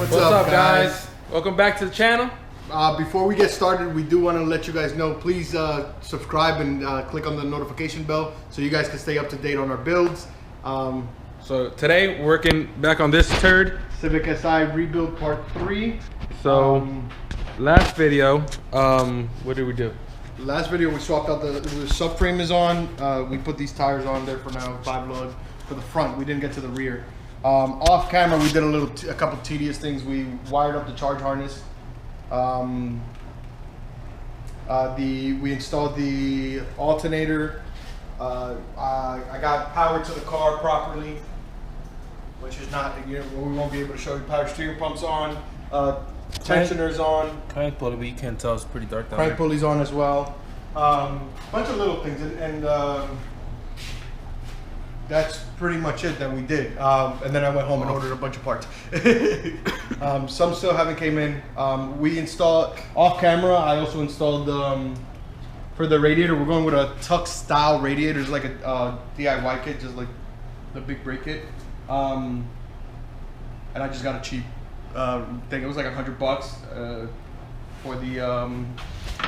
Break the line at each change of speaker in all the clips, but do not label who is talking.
What's up, guys? Welcome back to the channel.
Before we get started, we do want to let you guys know, please subscribe and click on the notification bell so you guys can stay up to date on our builds.
So today, we're working back on this turd.
Civic SI rebuild part 3.
So last video, what did we do?
Last video we swapped out the subframe is on. We put these tires on there for now, 5 lug for the front. We didn't get to the rear. Off camera, we did a couple tedious things. We wired up the charge harness. We installed the alternator. I got power to the car properly, which is not, we won't be able to show you. Power steering pump's on, tensioners on.
Crank pulley, but you can't tell, it's pretty dark down
there. Crank pulley's on as well. Bunch of little things, and that's pretty much it that we did. And then I went home and ordered a bunch of parts. Some still haven't came in. We installed, off camera, I also installed, for the radiator, we're going with a Tux style radiator. It's like a DIY kit, just like the big brake kit. And I just got a cheap thing. It was like $100 for the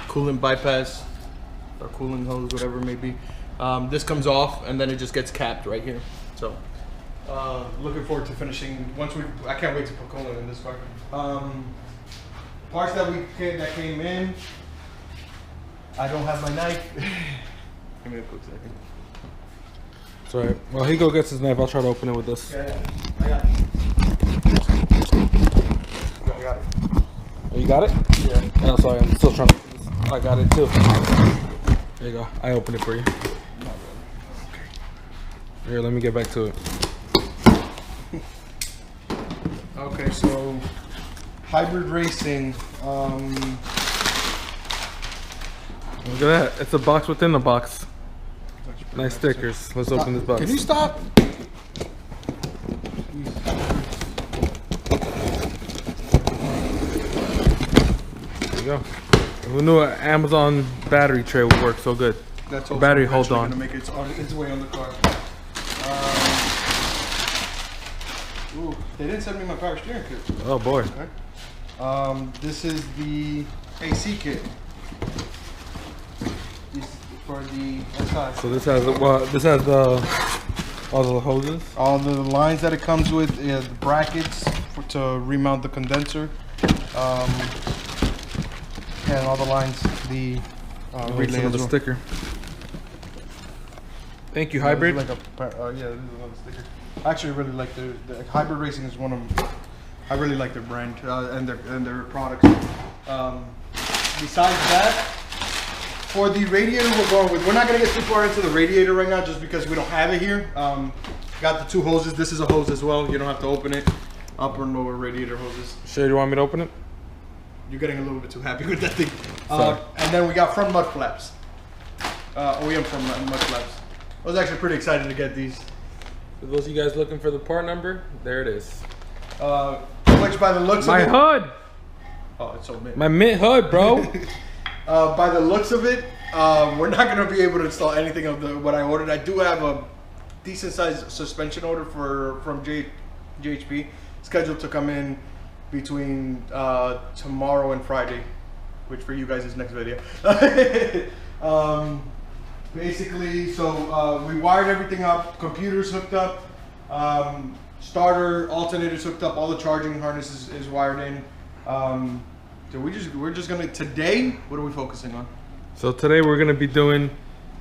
coolant bypass or coolant hose, whatever it may be. This comes off and then it just gets capped right here. So looking forward to finishing. I can't wait to put coolant in this car. Parts that came in. I don't have my knife. Give me a quick second.
Sorry. While he gets his knife, I'll try to open it with this.
Yeah, I got it. I got it.
Oh, you got it?
Yeah.
Oh, sorry, I'm still trying to. I got it too. There you go. I opened it for you. Here, let me get back to it.
Okay, so hybrid racing.
Look at that. It's a box within the box. Nice stickers. Let's open this box.
Can you stop?
There you go. Who knew an Amazon battery tray would work so good?
That's also
battery hold on.
Gonna make its way on the car. Ooh, they didn't send me my power steering kit.
Oh boy.
Okay. This is the AC kit. For the SI.
So this has all the hoses.
All the lines that it comes with, the brackets to remount the condenser, and all the lines, the relay as
the
well.
sticker. Thank you, Hybrid.
Like yeah, this is another sticker. I actually really like the Hybrid Racing is one of them. I really like their brand and their products. Besides that, for the radiator we're not going to get too far into the radiator right now just because we don't have it here. Got the 2 hoses. This is a hose as well. You don't have to open it. Upper and lower radiator hoses.
Sure, you want me to open it?
You're getting a little bit too happy with that thing. And then we got front mud flaps. OEM front mud flaps. I was actually pretty excited to get these.
For those of you guys looking for the part number, there it is.
Which by the looks of it...
My hood!
Oh, it's so mint.
My mint hood, bro.
By the looks of it, we're not going to be able to install anything of what I ordered. I do have a decent sized suspension order from GHP, scheduled to come in between tomorrow and Friday, which for you guys is next video. Basically, so we wired everything up, computers hooked up, starter, alternators hooked up, all the charging harness is wired in. So we're just gonna, today, what are we focusing on?
So today we're gonna be doing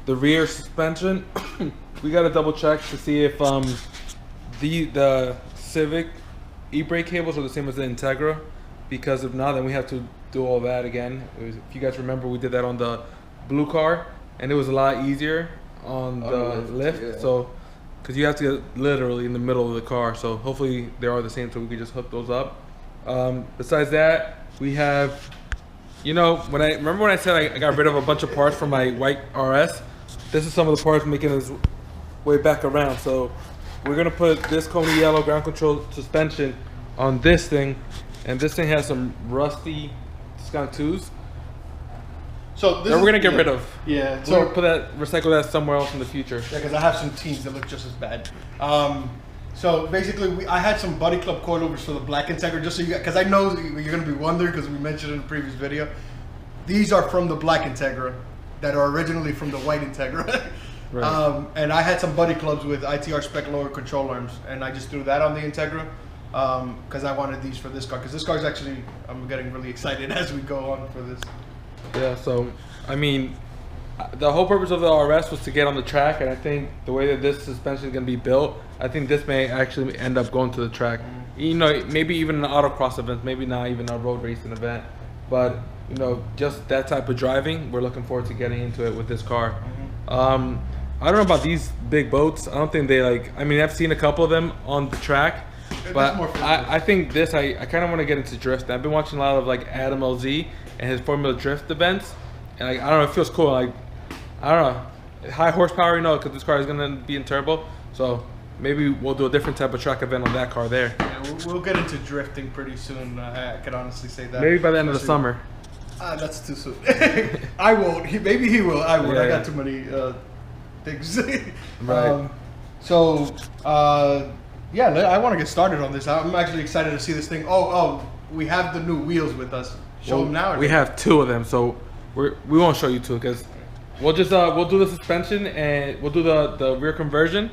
the rear suspension. We gotta double check to see if the Civic e-brake cables are the same as the Integra, because if not, then we have to do all that again. If you guys remember, we did that on the blue car, and it was a lot easier on the lift. Yeah. So, because you have to get literally in the middle of the car. So hopefully they are the same, so we can just hook those up. Besides that, we have, remember when I said I got rid of a bunch of parts from my white RS? This is some of the parts making its way back around. So we're gonna put this Coney yellow ground control suspension on this thing, and this thing has some rusty discount 2s. So this we're gonna get rid of.
Yeah.
So we'll recycle that somewhere else in the future.
Yeah, because I have some teams that look just as bad. So basically, I had some Buddy Club coilovers for the black Integra, just so you, because I know you're gonna be wondering, because we mentioned in the previous video. These are from the black Integra that are originally from the white Integra. Right. And I had some Buddy Clubs with ITR spec lower control arms, and I just threw that on the Integra because I wanted these for this car. Because this car is actually, I'm getting really excited as we go on for this.
Yeah. So I mean, the whole purpose of the RS was to get on the track, and I think the way that this suspension is going to be built, I think this may actually end up going to the track. You know, maybe even an autocross event, maybe not even a road racing event, but you know, just that type of driving, we're looking forward to getting into it with this car. I don't know about these big boats. I don't think they like, I mean, I've seen a couple of them on the track, but I think this, I kind of want to get into drift. I've been watching a lot of like Adam LZ and his Formula Drift events, and like, I don't know, it feels cool. Like, I don't know, high horsepower, you know, because this car is going to be in turbo, so maybe we'll do a different type of track event on that car there.
Yeah, we'll get into drifting pretty soon. I can honestly say that.
Maybe by the end of the summer.
That's too soon. I won't. Maybe he will. I won't. Yeah, I got too many things.
Right.
Yeah, I want to get started on this. I'm actually excited to see this thing. Oh, we have the new wheels with us. Show them now.
We have two of them, so we won't show you two because we'll just we'll do the suspension and we'll do the rear conversion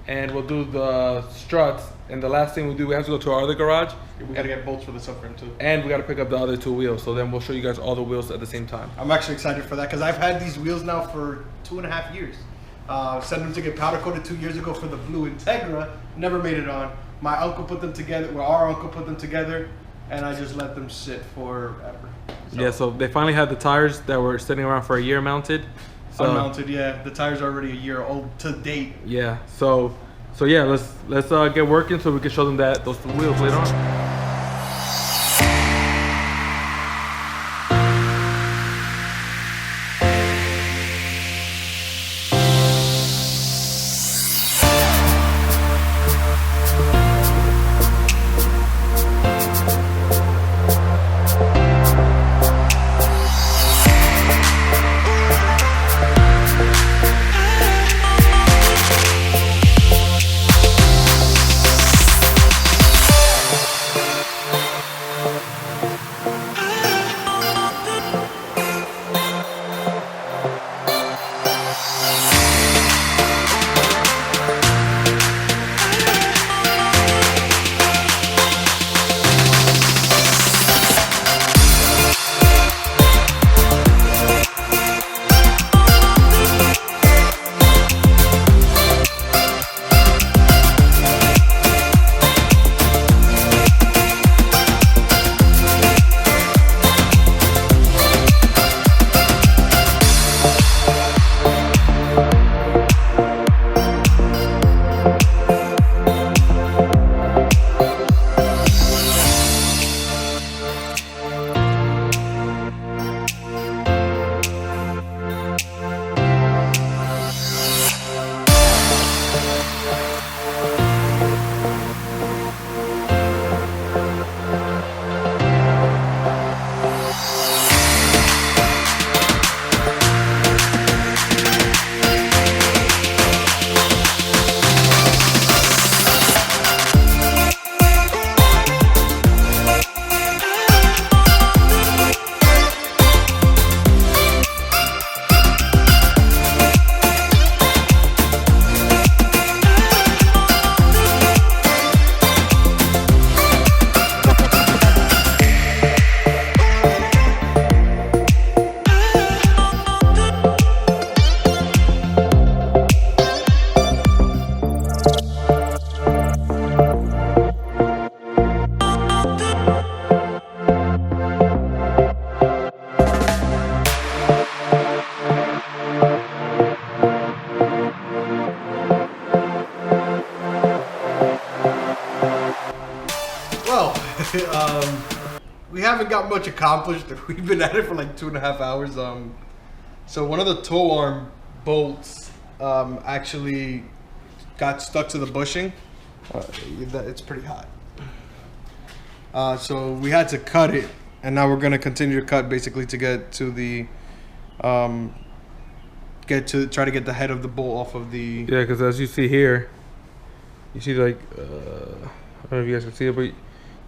and we'll do the struts. And the last thing we do, we have to go to our other garage.
We gotta get bolts for the subframe too.
And we gotta pick up the other two wheels. So then we'll show you guys all the wheels at the same time.
I'm actually excited for that because I've had these wheels now for 2.5 years. Sent them to get powder coated 2 years ago for the blue Integra. Never made it on. My uncle put them together, our uncle put them together, and I just let them sit forever. So.
Yeah, so they finally had the tires that were sitting around for a year mounted. So,
unmounted, yeah. The tires are already a year old to date.
Yeah, so yeah, let's get working so we can show them those wheels later on.
We haven't got much accomplished. We've been at it for like 2.5 hours. So one of the tow arm bolts actually got stuck to the bushing. It's pretty hot. So we had to cut it, and now we're gonna continue to cut basically to get to the try to get the head of the bolt off of the.
Yeah, because as you see here, You see like I don't know if you guys can see it, but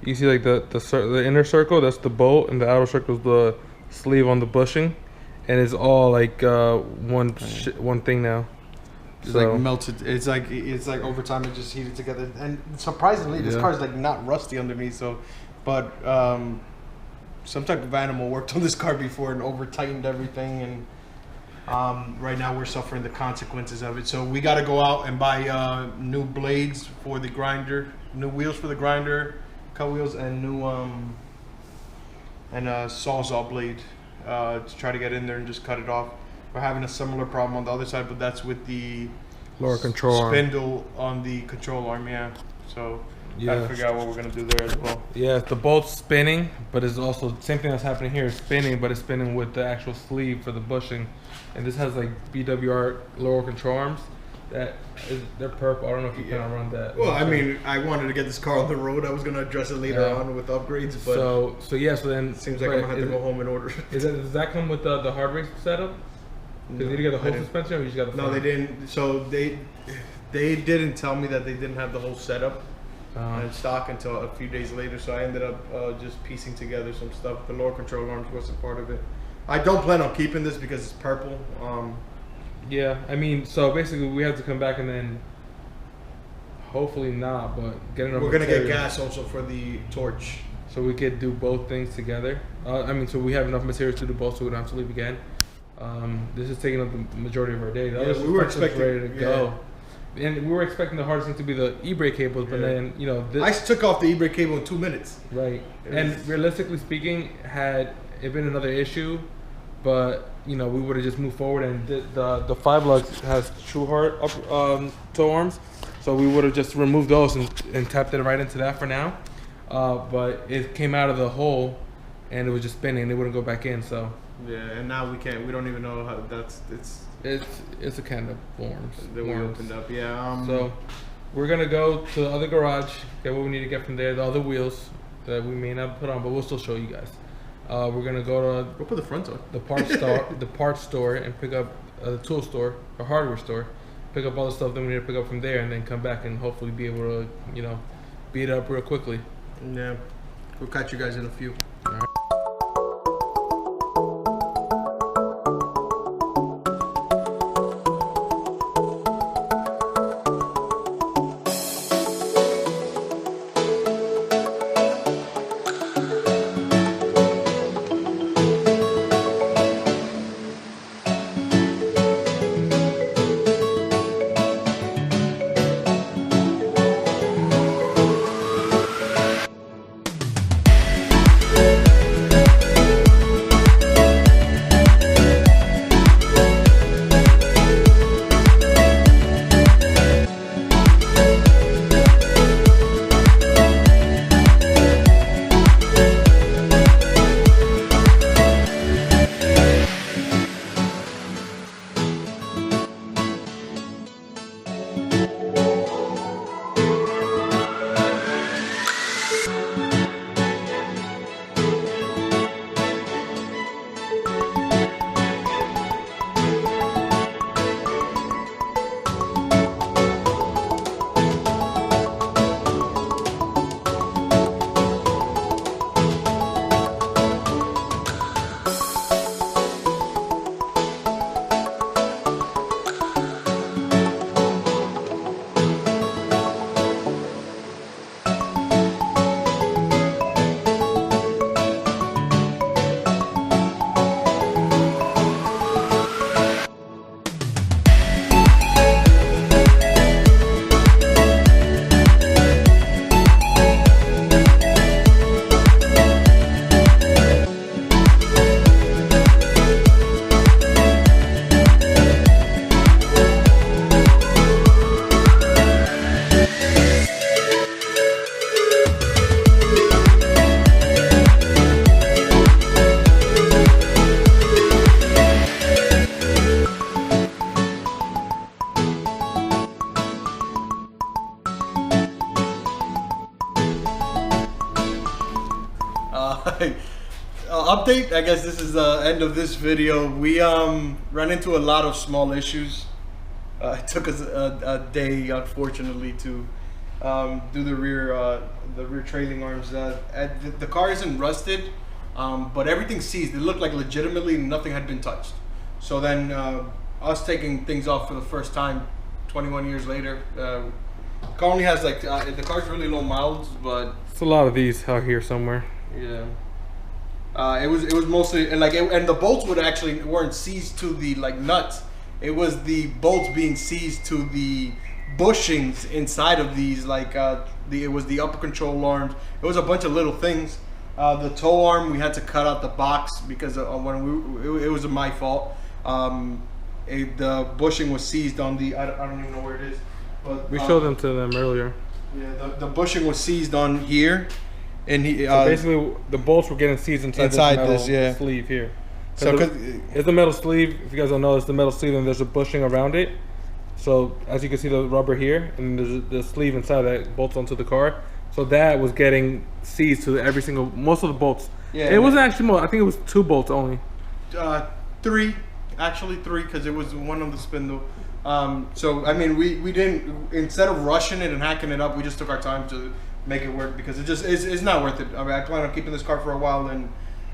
you see like the inner circle, that's the bolt, and the outer circle is the sleeve on the bushing, and it's all like one thing now.
It's like melted. It's like over time it just heated together. And surprisingly, this car is like not rusty underneath. So, but some type of animal worked on this car before and over tightened everything. And right now we're suffering the consequences of it. So we got to go out and buy new blades for the grinder, new wheels for the grinder, cut wheels, and new and a sawzall blade to try to get in there and just cut it off. We're having a similar problem on the other side, but that's with the
lower control
spindle on the control arm. Yeah, so gotta figure out what we're gonna do there as well.
Yeah, the bolt's spinning, but it's also same thing that's happening here. It's spinning, but it's spinning with the actual sleeve for the bushing, and this has like BWR lower control arms. They're purple. I don't know if you can run that.
Well, I mean, I wanted to get this car on the road. I was gonna address it later on with upgrades, but
so then
it seems like I'm gonna have to go home and order.
Does that come with the hard race setup? Because you get the whole suspension, or you just got the front?
No, they didn't. So they didn't tell me that they didn't have the whole setup in stock until a few days later. So I ended up just piecing together some stuff. The lower control arms wasn't part of it. I don't plan on keeping this because it's purple.
Yeah, I mean, so basically we have to come back and then hopefully not, but get enough.
We're gonna get gas also for the torch,
so we could do both things together. I mean, so we have enough materials to do both, so we don't have to leave again. This is taking up the majority of our day.
We were expecting
ready to go, and we were expecting the hardest thing to be the e-brake cables, but then
I took off the e-brake cable in 2 minutes.
Right, and realistically speaking, had it been another issue, but we would have just moved forward, and the 5 lugs has true hard toe arms, so we would have just removed those and tapped it right into that for now. But it came out of the hole, and it was just spinning. It wouldn't go back in, so.
Yeah, and now we can't. We don't even know how
it's a kind of worms.
That we opened up. Yeah.
So we're gonna go to the other garage, get what we need to get from there. The other wheels that we may not put on, but we'll still show you guys. We're gonna go to
put the front on
the parts store, and pick up the tool store or hardware store, pick up all the stuff that we need to pick up from there, and then come back and hopefully be able to beat it up real quickly.
Yeah, we'll catch you guys in a few.
All right.
Update, I guess this is the end of this video. We ran into a lot of small issues. It took us a day, unfortunately, to do the rear trailing arms. The car isn't rusted, but everything's seized. It looked like legitimately nothing had been touched. So then us taking things off for the first time 21 years later, the car only has like the car's really low miles, but
it's a lot of these out here somewhere.
Yeah. It was mostly and the bolts weren't seized to the like nuts. It was the bolts being seized to the bushings inside of these, like it was the upper control arms. It was a bunch of little things. The tow arm, we had to cut out the box because it was my fault. The bushing was seized on the I don't even know where it is, but
we showed them to them earlier.
Yeah, the bushing was seized on here, and
so basically the bolts were getting seized inside this metal sleeve here. So it's the metal sleeve. If you guys don't know, it's the metal sleeve, and there's a bushing around it. So as you can see, the rubber here, and there's the sleeve inside that bolts onto the car. So that was getting seized to most of the bolts. Yeah, it wasn't actually more. I think it was 2 bolts only.
3, actually 3, because it was one on the spindle. So I mean, we didn't, instead of rushing it and hacking it up, we just took our time to make it work, because it's not worth it. I mean, I plan on keeping this car for a while, and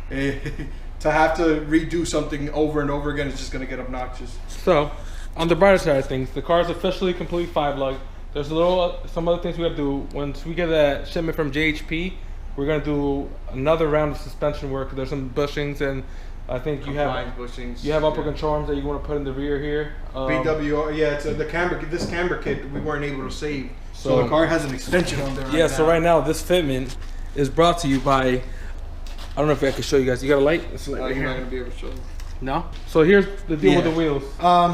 to have to redo something over and over again is just going to get obnoxious.
So, on the brighter side of things, the car is officially complete 5 lug. There's some other things we have to do. Once we get that shipment from JHP, we're going to do another round of suspension work. There's some bushings, and I think you have upper control arms that you want to put in the rear here.
BWR, yeah, it's this camber kit we weren't able to save. So the car has an extension on there right now.
So right now this fitment is brought to you by, I don't know if I can show you guys. You got a light? It's
you're not going to be able to show them.
No? So here's the deal with the wheels.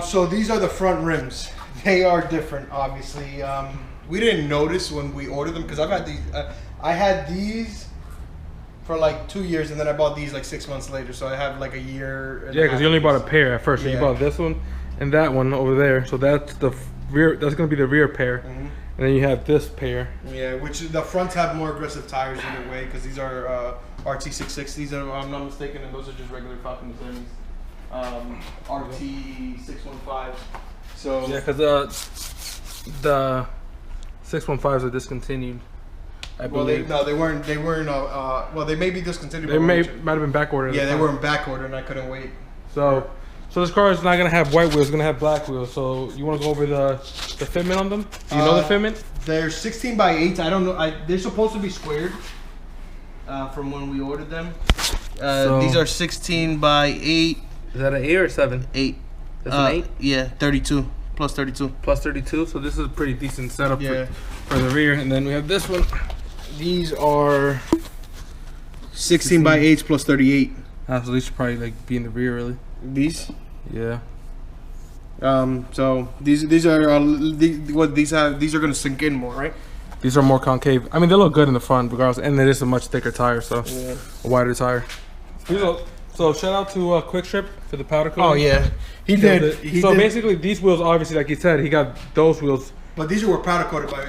So these are the front rims. They are different, obviously. We didn't notice when we ordered them, because I've had these. I had these for like 2 years, and then I bought these like 6 months later. So I have like a year.
Yeah, because you only bought a pair at first. So you bought this one and that one over there. So that's the rear. That's going to be the rear pair. And then you have this pair. Yeah,
which the fronts have more aggressive tires either way, because these are RT660s, if I'm not mistaken, and those are just regular Falcon Semis. RT615. So
yeah, because the 615s are discontinued.
Well, they weren't. Well, they may be discontinued.
They might have been back ordered.
Yeah, they were in back order, and I couldn't wait.
So this car is not gonna have white wheels; it's gonna have black wheels. So you want to go over the fitment on them? Do you know the fitment?
They're 16 by 8. I don't know. They're supposed to be squared from when we ordered them. These are 16 by 8.
Is that an 8 or 7?
8.
That's an 8?
Yeah, 32. Plus 32.
Plus 32. So this is a pretty decent setup for the rear. And then we have this one. These are
16 by 8 plus 38.
So these should probably like be in the rear, really.
These?
Yeah.
So these are these are gonna sink in more, right?
These are more concave. I mean, they look good in the front, regardless, and it is a much thicker tire, so a wider tire. So shout out to Quick Strip for the powder coating.
Oh yeah, he did.
Basically, these wheels, obviously, like he said, he got those wheels.
But these were powder coated by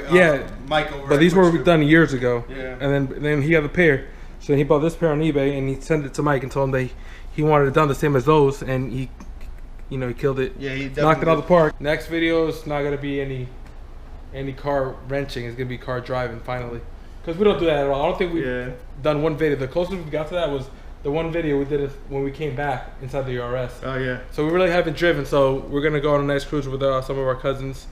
Mike over.
But these were done years ago.
Yeah.
And then he had the pair, so he bought this pair on eBay, and he sent it to Mike and told him that he wanted it done the same as those, and he killed it.
Yeah, he
knocked it out of the park. Next video is not gonna be any car wrenching. It's gonna be car driving finally, because we don't do that at all. I don't think we've done one video. The closest we got to that was the one video we did when we came back inside the RS.
Oh yeah.
So we really haven't driven. So we're gonna go on a nice cruise with some of our cousins,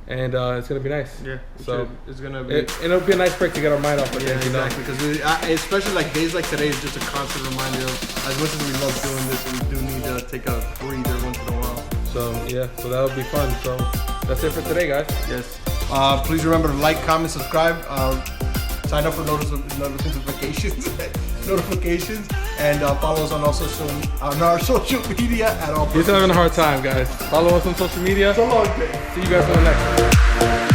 and it's gonna be nice.
Yeah.
So
it's gonna be.
It'll be a nice break to get our mind off.
Yeah, exactly. Because especially like days like today is just a constant reminder of, as much as we love doing this, we do need to take a breather once in a while.
So yeah, so that'll be fun. So that's it for today, guys.
Yes. Please remember to like, comment, subscribe, sign up for notifications, and follow us on our social media at all.
He's having a hard time, guys. Follow us on social media.
So long,
see you guys on the next one.